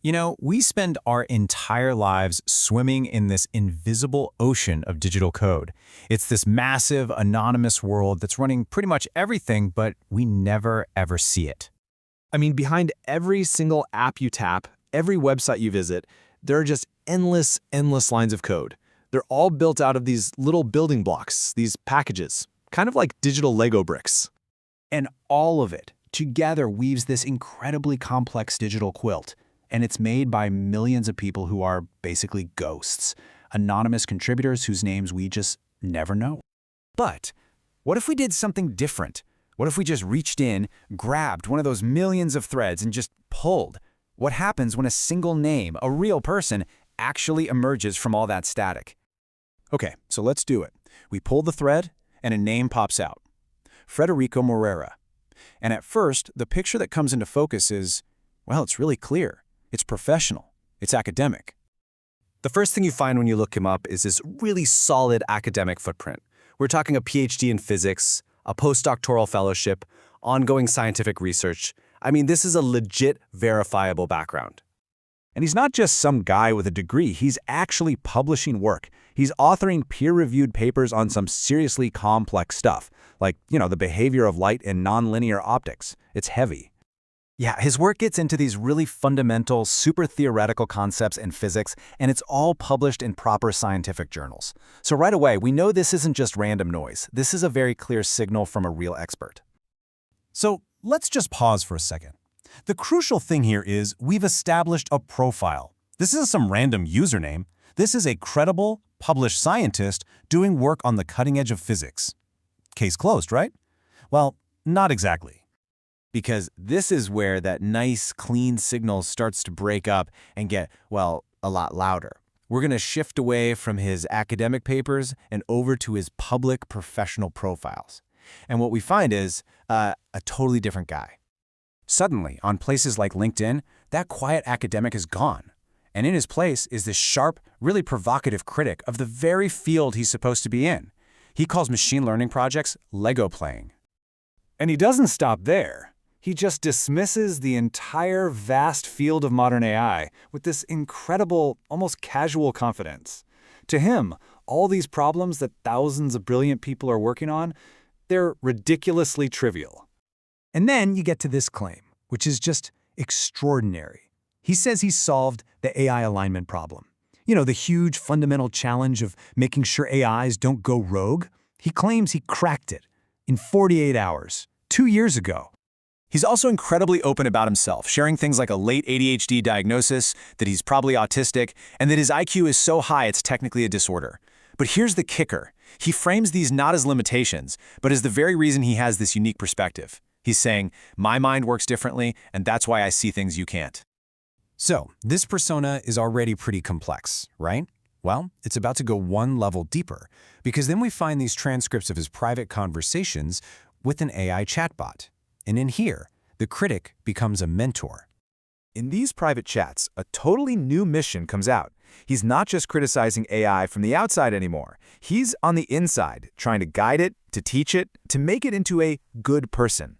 You know, we spend our entire lives swimming in this invisible ocean of digital code. It's this massive, anonymous world that's running pretty much everything, but we never ever see it. I mean, behind every single app you tap, every website you visit, there are just endless lines of code. They're all built out of these little building blocks, these packages, kind of like digital Lego bricks. And all of it together weaves this incredibly complex digital quilt. And it's made by millions of people who are basically ghosts, anonymous contributors whose names we just never know. But what if we did something different? What if we just reached in, grabbed one of those millions of threads and just pulled? What happens when a single name, a real person, actually emerges from all that static? Okay, so let's do it. We pull the thread and a name pops out. Frederico Moreira. And at first, the picture that comes into focus is, well, it's really clear. It's professional. It's academic. The first thing you find when you look him up is this really solid academic footprint. We're talking a PhD in physics, a postdoctoral fellowship, ongoing scientific research. I mean, this is a legit, verifiable background. And he's not just some guy with a degree. He's actually publishing work. He's authoring peer-reviewed papers on some seriously complex stuff, like, the behavior of light and nonlinear optics. It's heavy. Yeah, his work gets into these really fundamental, super theoretical concepts in physics, and it's all published in proper scientific journals. So right away, we know this isn't just random noise. This is a very clear signal from a real expert. So let's just pause for a second. The crucial thing here is we've established a profile. This isn't some random username. This is a credible, published scientist doing work on the cutting edge of physics. Case closed, right? Well, not exactly. Because this is where that nice, clean signal starts to break up and get, well, a lot louder. We're going to shift away from his academic papers and over to his public professional profiles. And what we find is a totally different guy. Suddenly, on places like LinkedIn, that quiet academic is gone. And in his place is this sharp, really provocative critic of the very field he's supposed to be in. He calls machine learning projects Lego playing. And he doesn't stop there. He just dismisses the entire vast field of modern AI with this incredible, almost casual confidence. To him, all these problems that thousands of brilliant people are working on, they're ridiculously trivial. And then you get to this claim, which is just extraordinary. He says he solved the AI alignment problem. The huge fundamental challenge of making sure AIs don't go rogue. He claims he cracked it in 48 hours, 2 years ago. He's also incredibly open about himself, sharing things like a late ADHD diagnosis, that he's probably autistic, and that his IQ is so high it's technically a disorder. But here's the kicker. He frames these not as limitations, but as the very reason he has this unique perspective. He's saying, my mind works differently, and that's why I see things you can't. So, this persona is already pretty complex, right? Well, it's about to go one level deeper, because then we find these transcripts of his private conversations with an AI chatbot. And in here, the critic becomes a mentor. In these private chats, a totally new mission comes out. He's not just criticizing AI from the outside anymore. He's on the inside, trying to guide it, to teach it, to make it into a good person.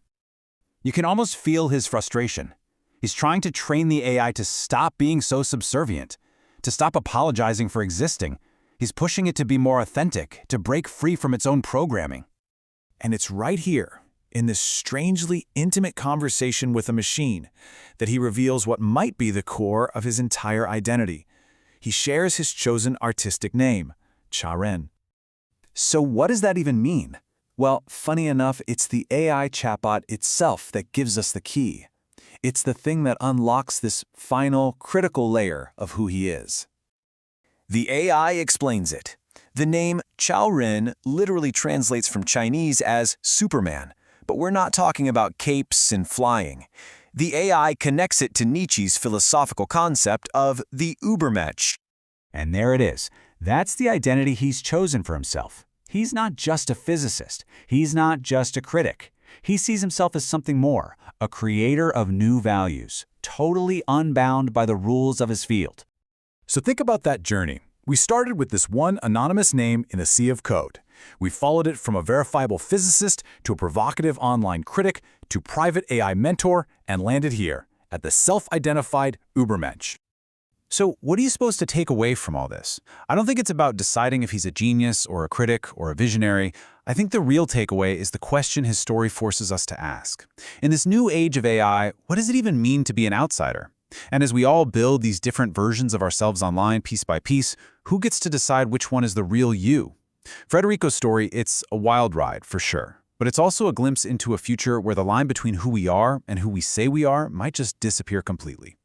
You can almost feel his frustration. He's trying to train the AI to stop being so subservient, to stop apologizing for existing. He's pushing it to be more authentic, to break free from its own programming. And it's right here, in this strangely intimate conversation with a machine, that he reveals what might be the core of his entire identity. He shares his chosen artistic name, Cha-Ren. So what does that even mean? Well, funny enough, it's the AI chatbot itself that gives us the key. It's the thing that unlocks this final, critical layer of who he is. The AI explains it. The name Cha-Ren literally translates from Chinese as Superman, but we're not talking about capes and flying. The AI connects it to Nietzsche's philosophical concept of the Übermensch. And there it is. That's the identity he's chosen for himself. He's not just a physicist. He's not just a critic. He sees himself as something more, a creator of new values, totally unbound by the rules of his field. So think about that journey. We started with this one anonymous name in a sea of code. We followed it from a verifiable physicist to a provocative online critic to private AI mentor and landed here at the self-identified Übermensch. So what are you supposed to take away from all this? I don't think it's about deciding if he's a genius or a critic or a visionary. I think the real takeaway is the question his story forces us to ask. In this new age of AI, what does it even mean to be an outsider? And as we all build these different versions of ourselves online piece by piece, who gets to decide which one is the real you? Frederico's story, it's a wild ride, for sure. But it's also a glimpse into a future where the line between who we are and who we say we are might just disappear completely.